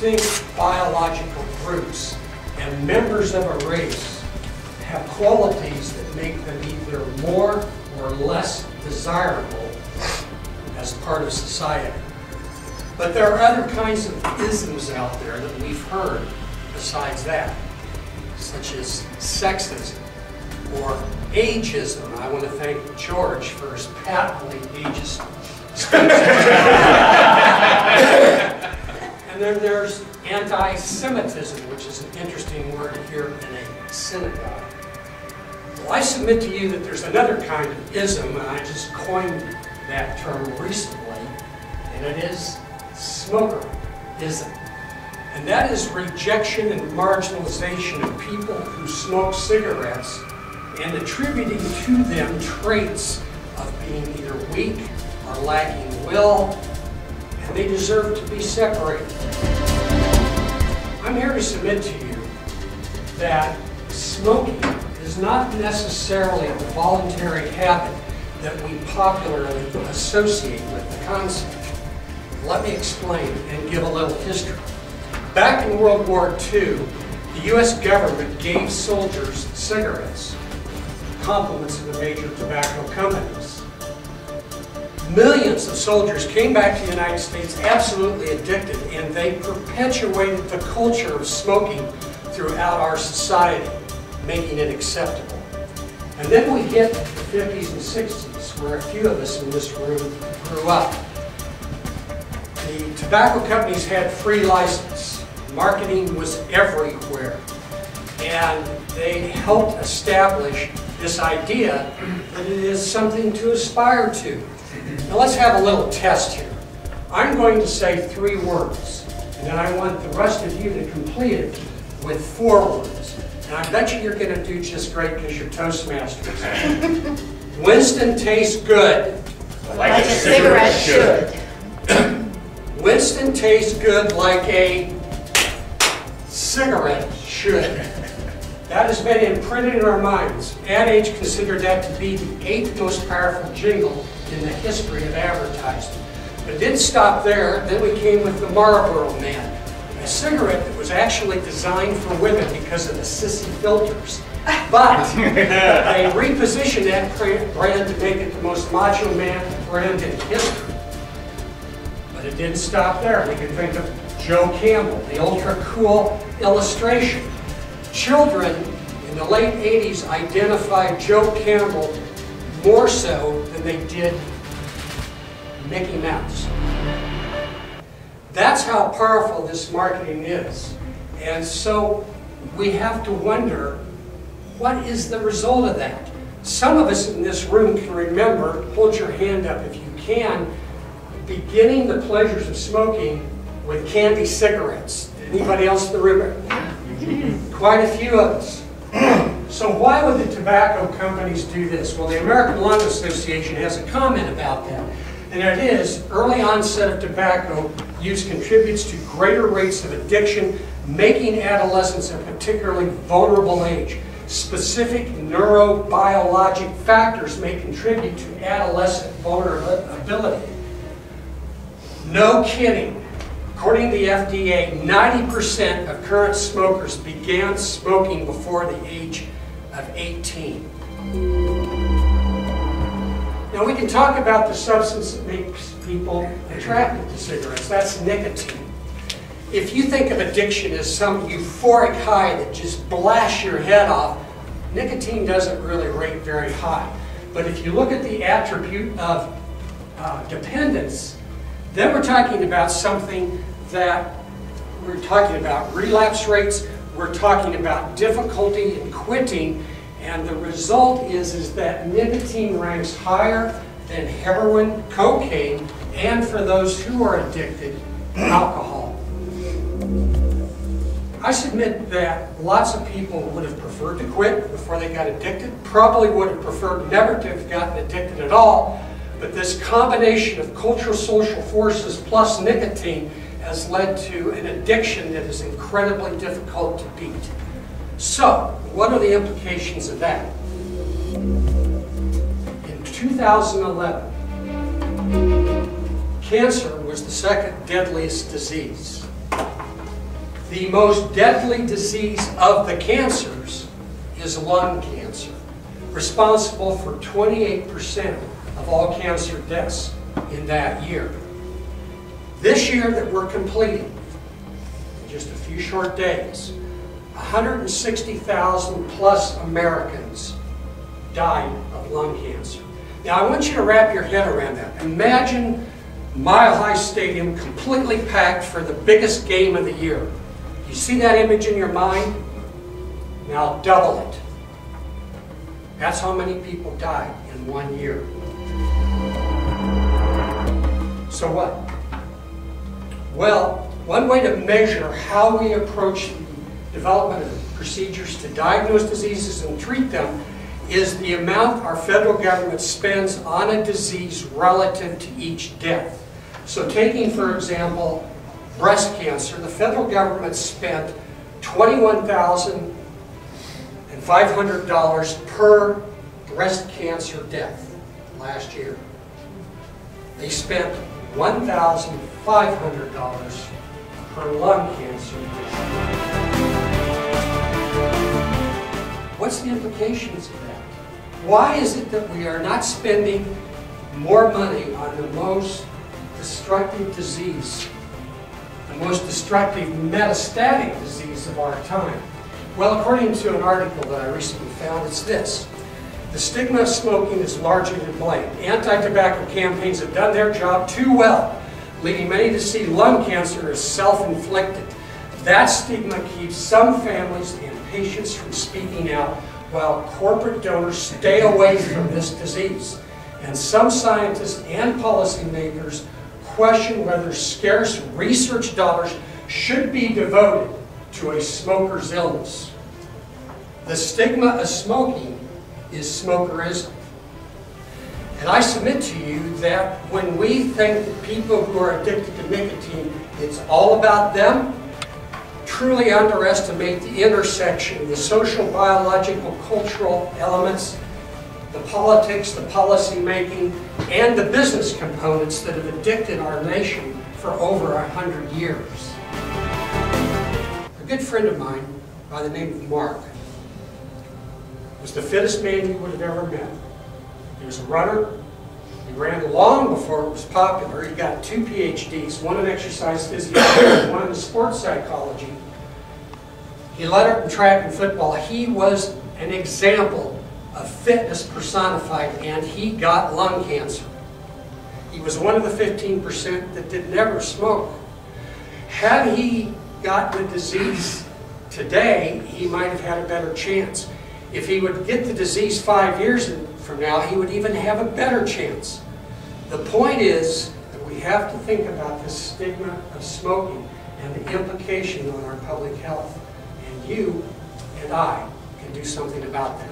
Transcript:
distinct biological groups, and members of a race have qualities that make them either more or less desirable as part of society. But there are other kinds of isms out there that we've heard besides that, such as sexism or ageism. I want to thank George for his patently ageist speech. And then there's anti-Semitism, which is an interesting word here in a synagogue. Well, I submit to you that there's another kind of ism, and I just coined that term recently, and it is Smoker-ism. And that is rejection and marginalization of people who smoke cigarettes and attributing to them traits of being either weak or lacking will, and they deserve to be separated. I'm here to submit to you that smoking is not necessarily a voluntary habit that we popularly associate with the concept. Let me explain and give a little history. Back in World War II, the U.S. government gave soldiers cigarettes, compliments of the major tobacco companies. Millions of soldiers came back to the United States absolutely addicted, and they perpetuated the culture of smoking throughout our society, making it acceptable. And then we hit the 50s and 60s, where a few of us in this room grew up. The tobacco companies had free license. Marketing was everywhere. And they helped establish this idea that it is something to aspire to. Now let's have a little test here. I'm going to say 3 words, and then I want the rest of you to complete it with 4 words. And I bet you're going to do just great because you're Toastmasters. Winston tastes good. Like a cigarette should. Winston tastes good like a cigarette should. That has been imprinted in our minds. Ad Age considered that to be the 8th most powerful jingle in the history of advertising. But it didn't stop there. Then we came with the Marlboro Man, a cigarette that was actually designed for women because of the sissy filters. But they repositioned that brand to make it the most macho man brand in history. But it didn't stop there. We can think of Joe Campbell, the ultra-cool illustration. Children in the late 80s identified Joe Campbell more so than they did Mickey Mouse. That's how powerful this marketing is. And so we have to wonder, what is the result of that? Some of us in this room can remember, hold your hand up if you can, beginning the pleasures of smoking with candy cigarettes. Anybody else in the room? Quite a few of us. So why would the tobacco companies do this? Well, the American Lung Association has a comment about that. And it is, early onset of tobacco use contributes to greater rates of addiction, making adolescents a particularly vulnerable age. Specific neurobiologic factors may contribute to adolescent vulnerability. No kidding. According to the FDA, 90% of current smokers began smoking before the age of 18. Now we can talk about the substance that makes people attracted to cigarettes. That's nicotine. If you think of addiction as some euphoric high that just blasts your head off, nicotine doesn't really rate very high. But if you look at the attribute of dependence, then we're talking about something that we're talking about relapse rates, we're talking about difficulty in quitting, and the result is that nicotine ranks higher than heroin, cocaine, and for those who are addicted, alcohol. I submit that lots of people would have preferred to quit before they got addicted, probably would have preferred never to have gotten addicted at all, but this combination of cultural social forces plus nicotine has led to an addiction that is incredibly difficult to beat. So, what are the implications of that? In 2011, cancer was the second deadliest disease. The most deadly disease of the cancers is lung cancer, responsible for 28% of all cancer deaths in that year. This year that we're completing, in just a few short days, 160,000 plus Americans died of lung cancer. Now I want you to wrap your head around that. Imagine Mile High Stadium completely packed for the biggest game of the year. You see that image in your mind? Now double it. That's how many people died in 1 year. So what? Well, one way to measure how we approach the development of procedures to diagnose diseases and treat them is the amount our federal government spends on a disease relative to each death. So taking, for example, breast cancer, the federal government spent $21,500 per breast cancer death last year. They spent $1,500 per lung cancer death. What's the implications of that? Why is it that we are not spending more money on the most destructive disease, the most destructive metastatic disease of our time? Well, according to an article that I recently found, it's this. The stigma of smoking is largely to blame. Anti-tobacco campaigns have done their job too well, leading many to see lung cancer as self-inflicted. That stigma keeps some families and patients from speaking out, while corporate donors stay away from this disease. And some scientists and policymakers question whether scarce research dollars should be devoted to a smoker's illness. The stigma of smoking is smoker-ism. And I submit to you that when we think that people who are addicted to nicotine, it's all about them, truly underestimate the intersection of the social, biological, cultural elements, the politics, the policy making, and the business components that have addicted our nation for over 100 years. A good friend of mine by the name of Mark was the fittest man you would have ever met. He was a runner. He ran long before it was popular. He got 2 PhDs, one in exercise physiology and one in sports psychology. He led up in track and football. He was an example of fitness personified, and he got lung cancer. He was one of the 15% that did never smoke. Had he gotten the disease today, he might have had a better chance. If he would get the disease 5 years from now, he would even have a better chance. The point is that we have to think about this stigma of smoking and the implication on our public health. And you and I can do something about that.